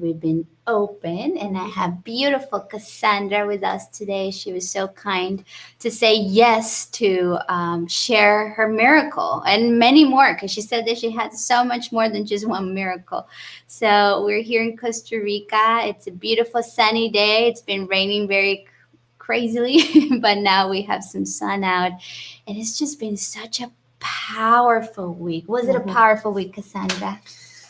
We've been open, and I have beautiful Cassandra with us today. She was so kind to say yes to share her miracle and many more, because she said that she had so much more than just one miracle. So we're here in Costa Rica. It's a beautiful sunny day. It's been raining very crazily, but now we have some sun out, and it's just been such a powerful week. Was it a powerful week, Cassandra?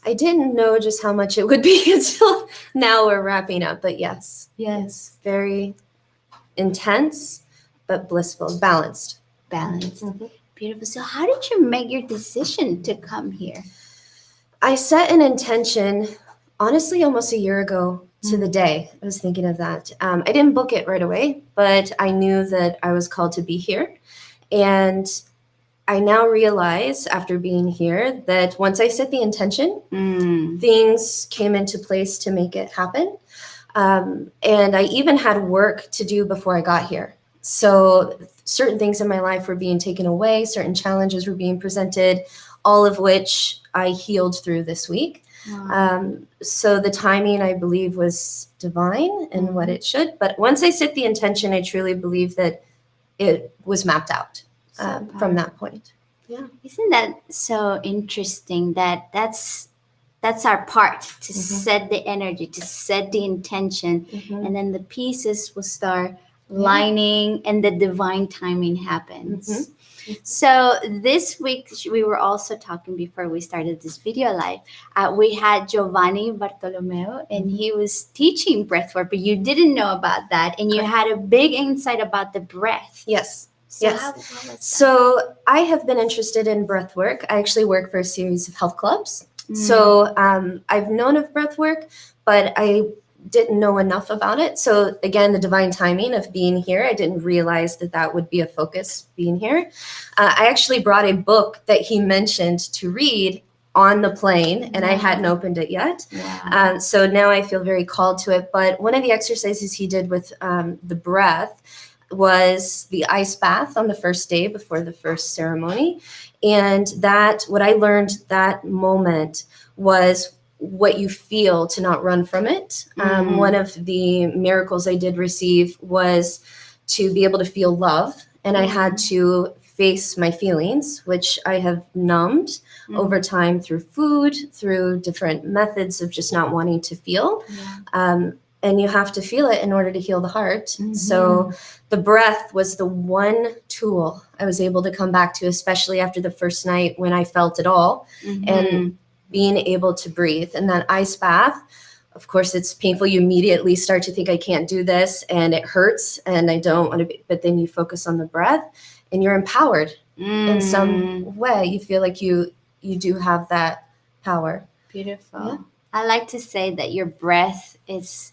I didn't know just how much it would be until now we're wrapping up. But yes, very intense, but blissful, balanced. Beautiful. So how did you make your decision to come here? I set an intention, honestly, almost a year ago to the day. I was thinking of that. I didn't book it right away, but I knew that I was called to be here. And I now realize, after being here, that once I set the intention, things came into place to make it happen. And I even had work to do before I got here. So certain things in my life were being taken away, certain challenges were being presented, all of which I healed through this week. So the timing, I believe, was divine and what it should. But once I set the intention, I truly believe that it was mapped out. From that point. Isn't that so interesting that that's our part to set the energy, to set the intention, and then the pieces will start lining and the divine timing happens. So this week, we were also talking before we started this video live. We had Giovanni Bartolomeo, and he was teaching breathwork, but you didn't know about that, and you had a big insight about the breath. Yes. So I have been interested in breath work. I actually work for a series of health clubs. So I've known of breath work, but I didn't know enough about it. So again, the divine timing of being here, I didn't realize that that would be a focus being here. I actually brought a book that he mentioned to read on the plane, and I hadn't opened it yet. So now I feel very called to it. But one of the exercises he did with the breath was the ice bath on the first day before the first ceremony. And that, what I learned that moment was what you feel to not run from it. One of the miracles I did receive was to be able to feel love. And I had to face my feelings, which I have numbed over time through food, through different methods of just not wanting to feel. And you have to feel it in order to heal the heart. So the breath was the one tool I was able to come back to, especially after the first night when I felt it all, and being able to breathe. And that ice bath, of course, it's painful. You immediately start to think, I can't do this, and it hurts, and I don't want to be, but then you focus on the breath, and you're empowered in some way. You feel like you do have that power. Beautiful. I like to say that your breath is,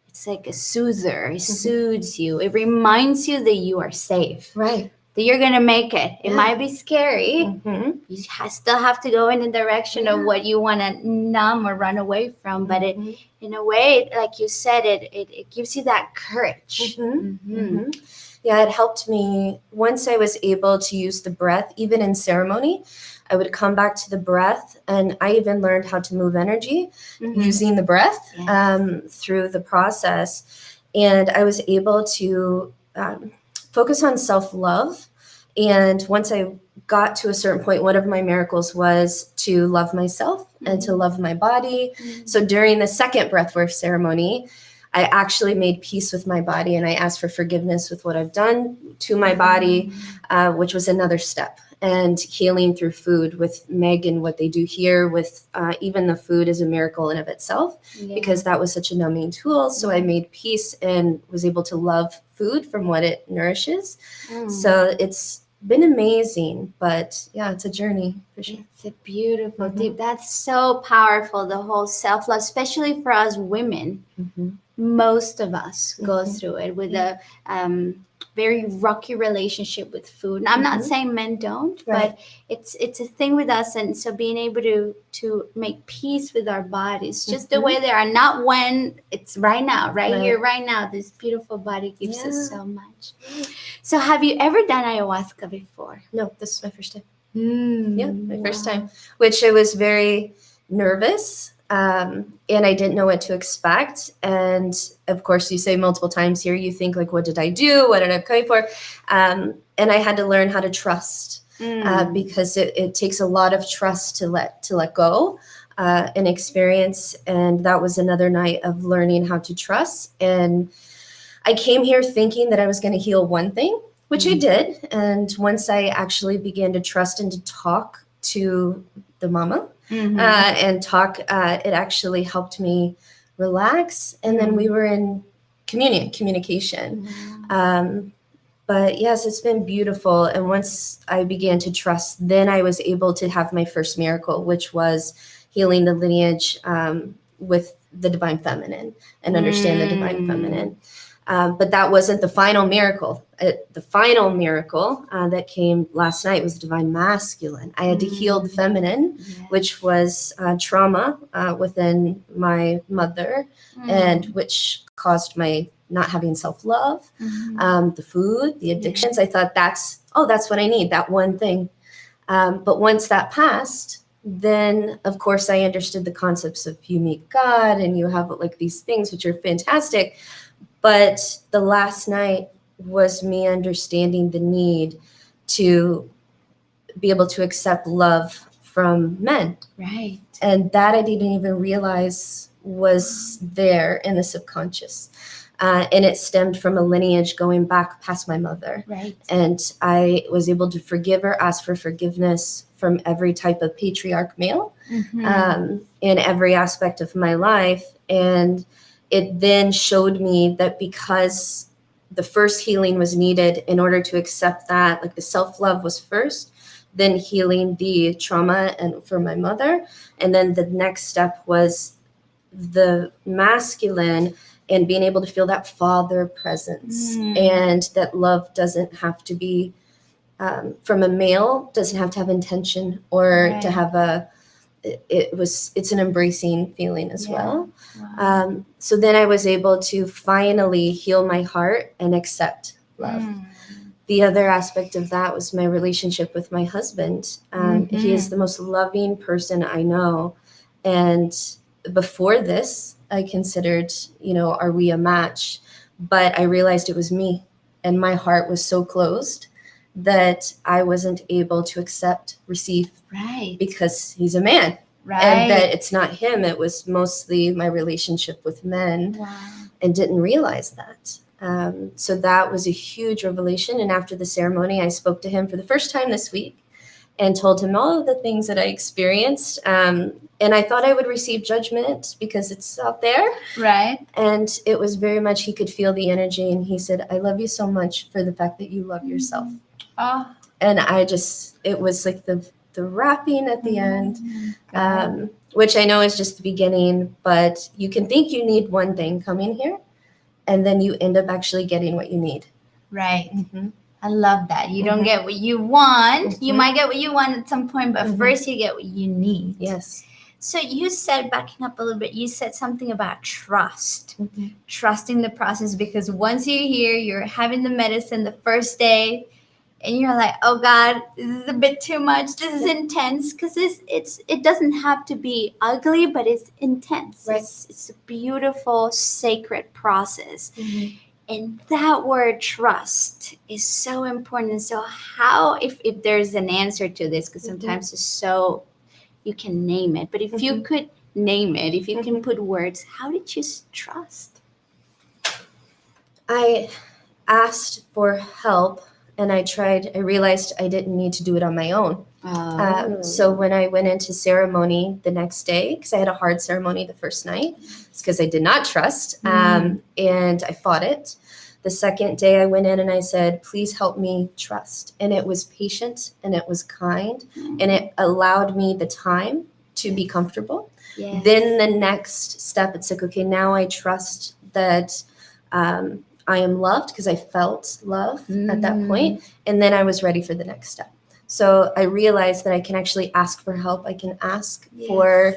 it's like a soother. It soothes you. It reminds you that you are safe. Right. That you're going to make it. It might be scary. You still have to go in the direction of what you want to numb or run away from. But it, in a way, like you said, it gives you that courage. Yeah, it helped me. Once I was able to use the breath, even in ceremony, I would come back to the breath, and I even learned how to move energy using the breath through the process. And I was able to focus on self-love. And once I got to a certain point, one of my miracles was to love myself and to love my body. So during the second breathwork ceremony, I actually made peace with my body, and I asked for forgiveness with what I've done to my body, which was another step. And healing through food with Meg and what they do here with even the food is a miracle in of itself, because that was such a numbing tool. So I made peace and was able to love food from what it nourishes. So it's been amazing, but yeah, it's a journey for sure. It's a beautiful deep. That's so powerful, the whole self-love, especially for us women. Most of us go through it with a very rocky relationship with food. And I'm not saying men don't, but it's a thing with us. And so being able to make peace with our bodies, just the way they are, not when it's right now, here, right now. This beautiful body gives us so much. So have you ever done ayahuasca before? No, this is my first time. My first time, which I was very nervous. And I didn't know what to expect. And of course, you say multiple times here, you think like, what did I do? What did I come for? And I had to learn how to trust, because it takes a lot of trust to let go and experience. And that was another night of learning how to trust. And I came here thinking that I was going to heal one thing, which I did. And once I actually began to trust and to talk to the mama, and talk, it actually helped me relax. And then we were in communication. But yes, it's been beautiful. And once I began to trust, then I was able to have my first miracle, which was healing the lineage with the divine feminine and understand the divine feminine. But that wasn't the final miracle. The final miracle that came last night was the divine masculine. I had to heal the feminine, which was trauma within my mother, and which caused my not having self-love, the food, the addictions. I thought that's what I need, that one thing. But once that passed, then of course I understood the concepts of you meet God and you have like these things which are fantastic. But the last night was me understanding the need to be able to accept love from men. Right. And that I didn't even realize was there in the subconscious. And it stemmed from a lineage going back past my mother. Right. And I was able to forgive her, ask for forgiveness from every type of patriarch male in every aspect of my life. And it then showed me that because the first healing was needed in order to accept that, like the self-love was first, then healing the trauma and for my mother. And then the next step was the masculine and being able to feel that father presence, and that love doesn't have to be from a male, doesn't have to have intention or to have it's an embracing feeling as well. Wow. So then I was able to finally heal my heart and accept love. The other aspect of that was my relationship with my husband. He is the most loving person I know. And before this, I considered, are we a match? But I realized it was me, and my heart was so closed that I wasn't able to receive, because he's a man. Right. And that it's not him. It was mostly my relationship with men. Wow. And didn't realize that. So that was a huge revelation. And after the ceremony, I spoke to him for the first time this week and told him all of the things that I experienced. And I thought I would receive judgment because it's out there. Right. And it was very much, he could feel the energy. And he said, I love you so much for the fact that you love yourself. Oh. And it was like the wrapping at the end, which I know is just the beginning, but you can think you need one thing coming here, and then you end up actually getting what you need. Right. I love that. You don't get what you want. You might get what you want at some point, but first you get what you need. Yes. So you said, backing up a little bit, you said something about trust, trusting the process, because once you're here, you're having the medicine the first day, and you're like, oh God, this is a bit too much. This is intense, because it doesn't have to be ugly, but it's intense. Right. It's a beautiful, sacred process. And that word trust is so important. So how, if there's an answer to this, because sometimes it's so, you can name it, but if you could name it, if you can put words, how did you trust? I asked for help, and I realized I didn't need to do it on my own. So when I went into ceremony the next day, because I had a hard ceremony the first night, it's because I did not trust, and I fought it. The second day I went in and I said, please help me trust. And it was patient and it was kind, and it allowed me the time to be comfortable. Yes. Then the next step, it's like, okay, now I trust that I am loved, because I felt love at that point. And then I was ready for the next step. So I realized that I can actually ask for help. I can ask for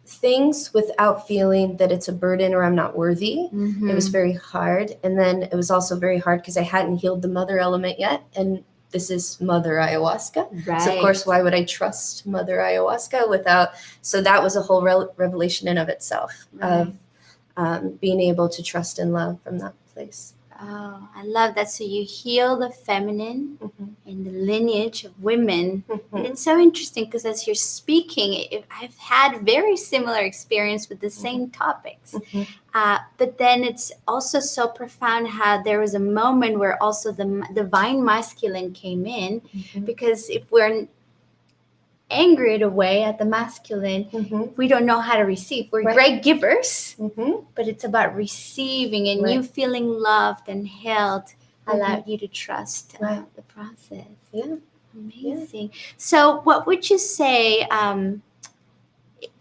things without feeling that it's a burden or I'm not worthy. It was very hard. And then it was also very hard because I hadn't healed the mother element yet. And this is Mother Ayahuasca. Right. So of course, why would I trust Mother Ayahuasca without? So that was a whole revelation in of itself, Right. of being able to trust and love from that place. Oh, I love that. So you heal the feminine and the lineage of women. And it's so interesting because as you're speaking, I've had very similar experience with the same topics. But then it's also so profound how there was a moment where also the divine masculine came in, because if we're angry in a way at the masculine, we don't know how to receive. We're great givers, but it's about receiving, and you feeling loved and held allowed you to trust the process. Yeah. Amazing. So what would you say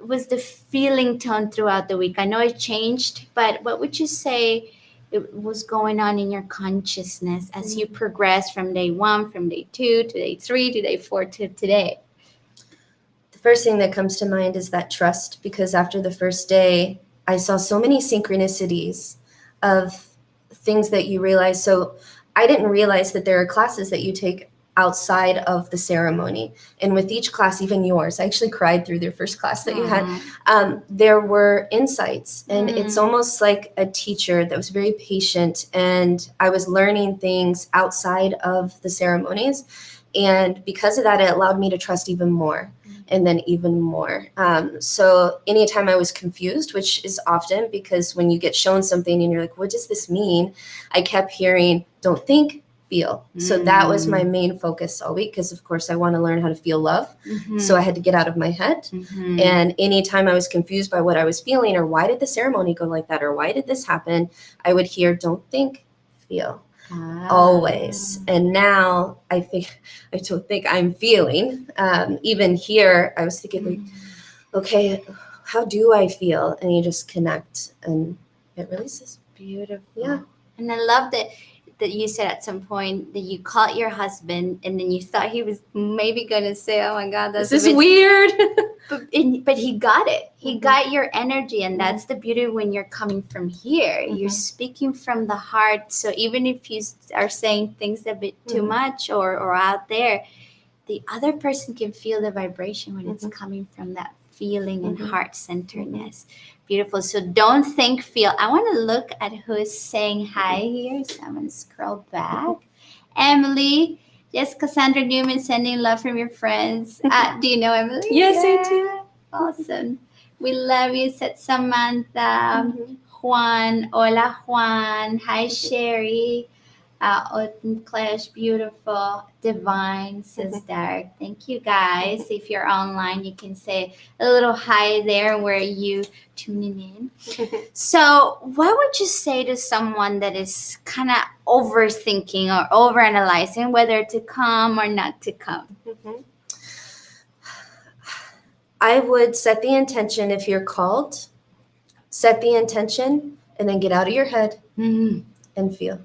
was the feeling tone throughout the week? I know it changed, but what would you say it was going on in your consciousness as you progressed from day 1, from day 2 to day 3 to day 4 to today? First thing that comes to mind is that trust, because after the first day, I saw so many synchronicities of things that you realize. So I didn't realize that there are classes that you take outside of the ceremony. And with each class, even yours, I actually cried through their first class that you had. There were insights, and it's almost like a teacher that was very patient. And I was learning things outside of the ceremonies. And because of that, it allowed me to trust even more. And then even more. So anytime I was confused, which is often because when you get shown something and you're like, what does this mean? I kept hearing, don't think, feel. So that was my main focus all week, because of course I want to learn how to feel love. So I had to get out of my head. And anytime I was confused by what I was feeling, or why did the ceremony go like that, or why did this happen, I would hear, don't think, feel. Always. And now I don't think I'm feeling, even here, I was thinking like, okay, how do I feel? And you just connect and it releases. Beautiful. Yeah. And I love that you said at some point that you called your husband and then you thought he was maybe going to say, oh my God, this is weird. But he got it. He got your energy. And that's the beauty when you're coming from here. You're speaking from the heart. So even if you are saying things a bit too much or out there, the other person can feel the vibration when it's coming from that feeling and heart centeredness. Beautiful. So don't think, feel. I want to look at who is saying hi here. So I'm going to scroll back. Emily. Yes, Cassandra Newman sending love from your friends. Do you know Emily? Yes, I do. Awesome. We love you, said Samantha. Juan. Hola, Juan. Hi, Sherry. Clash, beautiful, divine, says Derek. Thank you, guys. If you're online, you can say a little hi there where you tuning in. So what would you say to someone that is kind of overthinking or overanalyzing whether to come or not to come? I would set the intention if you're called, set the intention, and then get out of your head and feel.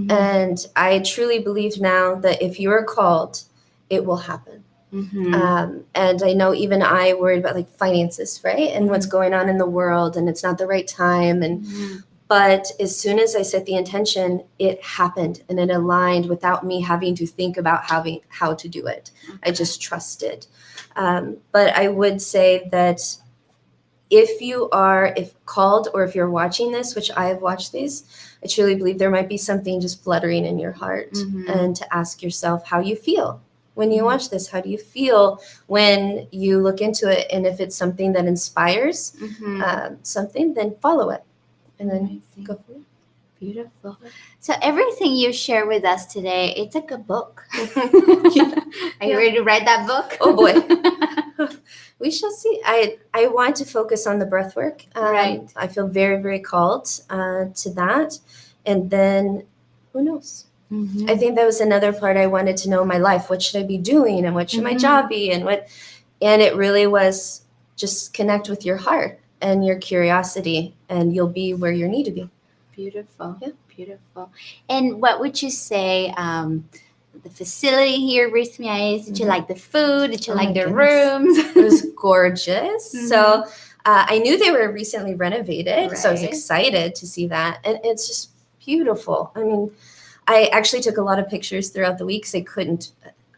And I truly believe now that if you are called, it will happen. And I know even I worried about like finances, right? And what's going on in the world, and it's not the right time. And but as soon as I set the intention, it happened and it aligned without me having to think about how to do it. I just trusted. But I would say that if called, or if you're watching this, which I have watched these, I truly believe there might be something just fluttering in your heart, and to ask yourself how you feel when you watch this. How do you feel when you look into it? And if it's something that inspires something, then follow it, and then go from there. Beautiful. So everything you share with us today, it's like a book. Are you ready to write that book? Oh boy. We shall see. I want to focus on the breath work. Right. I feel very, very called to that. And then who knows? I think that was another part I wanted to know in my life. What should I be doing, and what should my job be, and it really was just connect with your heart and your curiosity, and you'll be where you need to be. Beautiful. Yeah. Beautiful. And what would you say the facility here at Rythmia is? Did you like the food? Did you like the rooms? It was gorgeous. So I knew they were recently renovated, so I was excited to see that. And it's just beautiful. I mean, I actually took a lot of pictures throughout the week because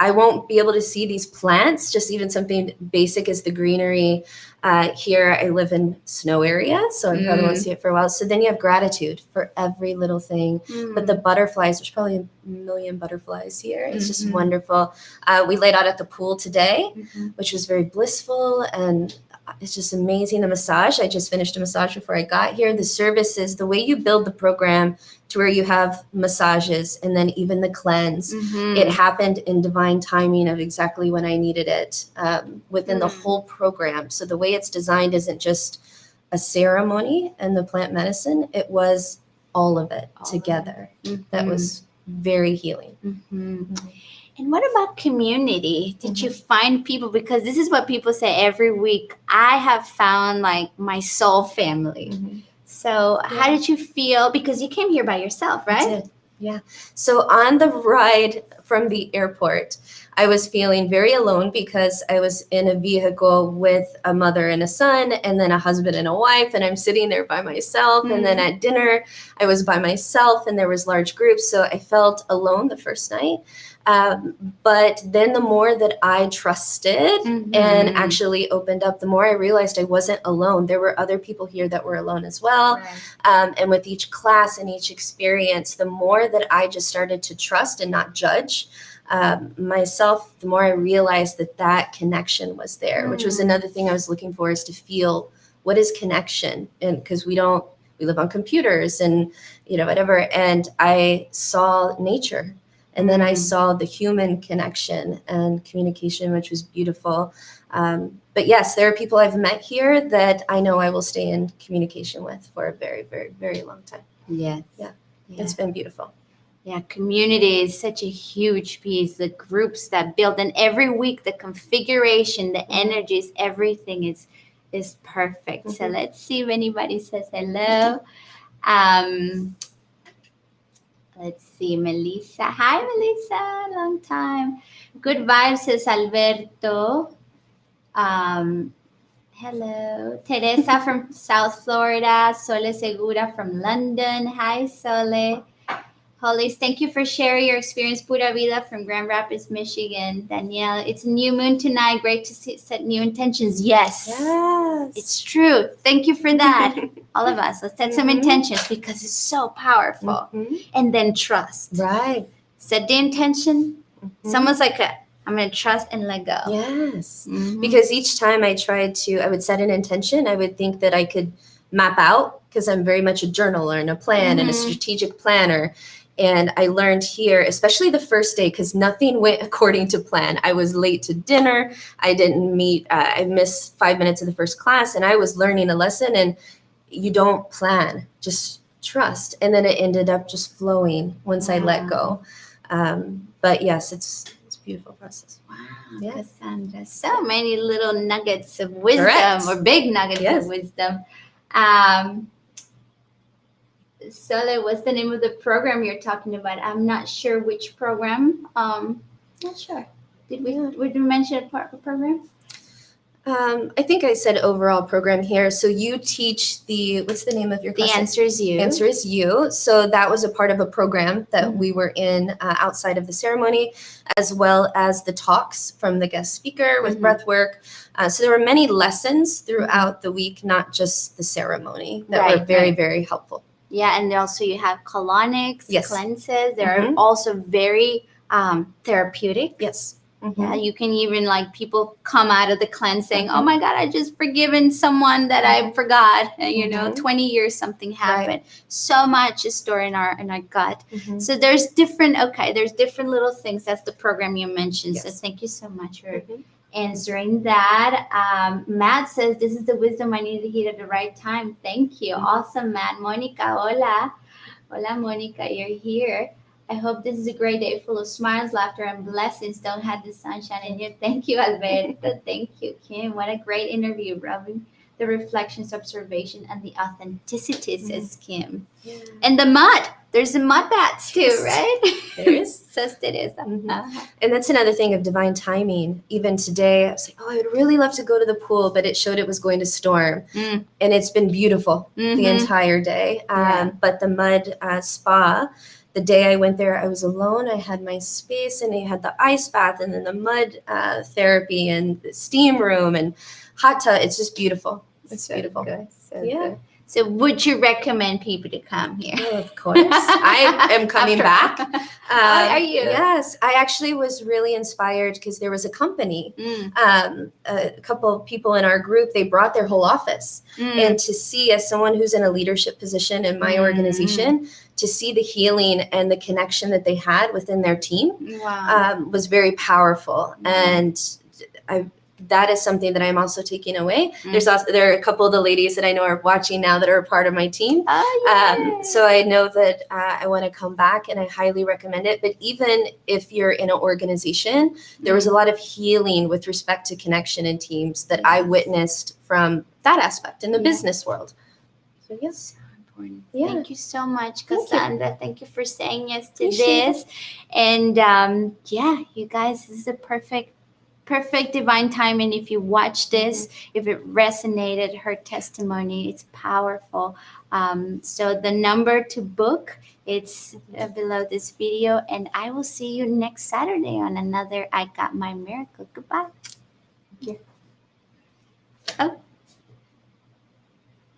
I won't be able to see these plants, just even something basic as the greenery. Here I live in snow area, so I probably won't see it for a while. So then you have gratitude for every little thing. But the butterflies, there's probably a million butterflies here. It's just wonderful. We laid out at the pool today, which was very blissful, and it's just amazing. The massage, I just finished a massage before I got here. The services, the way you build the program to where you have massages and then even the cleanse, it happened in divine timing of exactly when I needed it within the whole program. So the way it's designed isn't just a ceremony and the plant medicine, it was all of it together. That was very healing. And what about community? Did you find people? Because this is what people say every week. I have found like my soul family. So how did you feel? Because you came here by yourself, right? I did. Yeah. So on the ride from the airport, I was feeling very alone because I was in a vehicle with a mother and a son, and then a husband and a wife, and I'm sitting there by myself. And then at dinner, I was by myself, and there was large groups. So I felt alone the first night. But then the more that I trusted and actually opened up, the more I realized I wasn't alone. There were other people here that were alone as well. Right. And with each class and each experience, the more that I just started to trust and not judge myself, the more I realized that connection was there, which was another thing I was looking for, is to feel what is connection. And because we live on computers and, whatever. And I saw nature. And then I saw the human connection and communication, which was beautiful. But yes, there are people I've met here that I know I will stay in communication with for a very, very, very long time. Yeah. It's been beautiful. Yeah, community is such a huge piece. The groups that build, and every week the configuration, the energies, everything is perfect. So let's see if anybody says hello. Let's see, Melissa. Hi, Melissa. Long time. Good vibes, says Alberto. Hello. Teresa from South Florida. Sole Segura from London. Hi, Sole. Hollis, thank you for sharing your experience. Pura Vida from Grand Rapids, Michigan. Danielle, it's a new moon tonight. Great to set new intentions. Yes. It's true. Thank you for that. All of us. Let's set some intentions because it's so powerful. And then trust. Right. Set the intention. Someone's like, I'm going to trust and let go. Yes. Because each time I would set an intention, I would think that I could map out, because I'm very much a journaler and a plan and a strategic planner. And I learned here, especially the first day, because nothing went according to plan. I was late to dinner. I didn't meet. I missed 5 minutes of the first class, and I was learning a lesson. And you don't plan, just trust. And then it ended up just flowing once I let go. But yes, it's a beautiful process. Wow, yeah. Cassandra, so many little nuggets of wisdom, or big nuggets of wisdom. Sole, what's the name of the program you're talking about? I'm not sure which program. Not sure. Did we mention a program? I think I said overall program here. So you teach what's the name of your class? The Answer is You. Answer is You. So that was a part of a program that we were in outside of the ceremony, as well as the talks from the guest speaker with breathwork. So there were many lessons throughout the week, not just the ceremony, that were very, very helpful. Yeah, and also you have colonics, cleanses. They're also very therapeutic. Yes. Yeah, you can even people come out of the cleanse saying, oh my God, I just forgiven someone that I forgot. 20 years something happened. Right. So much is stored in our gut. So there's different little things. That's the program you mentioned. Yes. So thank you so much for answering that. Matt says, this is the wisdom I needed to hear at the right time. Thank you. Awesome, Matt. Monica, hola. Hola, Monica, you're here. I hope this is a great day full of smiles, laughter, and blessings. Don't have the sunshine in here. Thank you, Alberto. Thank you, Kim. What a great interview, Robin. The reflections, observation, and the authenticity, says Kim. Yeah. And the mud. There's the mud bats too, right? There is. Says Teresa. And that's another thing of divine timing. Even today, I was like, I would really love to go to the pool, but it showed it was going to storm. And it's been beautiful the entire day. But the mud spa, the day I went there, I was alone. I had my space, and I had the ice bath, and then the mud therapy, and the steam room, and hot tub. It's just beautiful. It's So beautiful. good. So Yeah. good. So would you recommend people to come here? Oh, of course. I am coming back. Are you? Yes. I actually was really inspired because there was a company, a couple of people in our group, they brought their whole office. And to see, as someone who's in a leadership position in my organization, to see the healing and the connection that they had within their team was very powerful. And that is something that I'm also taking away. There are a couple of the ladies that I know are watching now that are a part of my team. So I know that I want to come back, and I highly recommend it. But even if you're in an organization, there was a lot of healing with respect to connection in teams that I witnessed from that aspect in the business world. So yes. Important. Yeah. Thank you so much, Cassandra. Thank you for saying yes to Appreciate this. And you guys, this is a perfect divine timing. If you watch this, if it resonated, her testimony, it's powerful. So the number to book, it's below this video, and I will see you next Saturday on another I Got My Miracle. Goodbye. Thank you.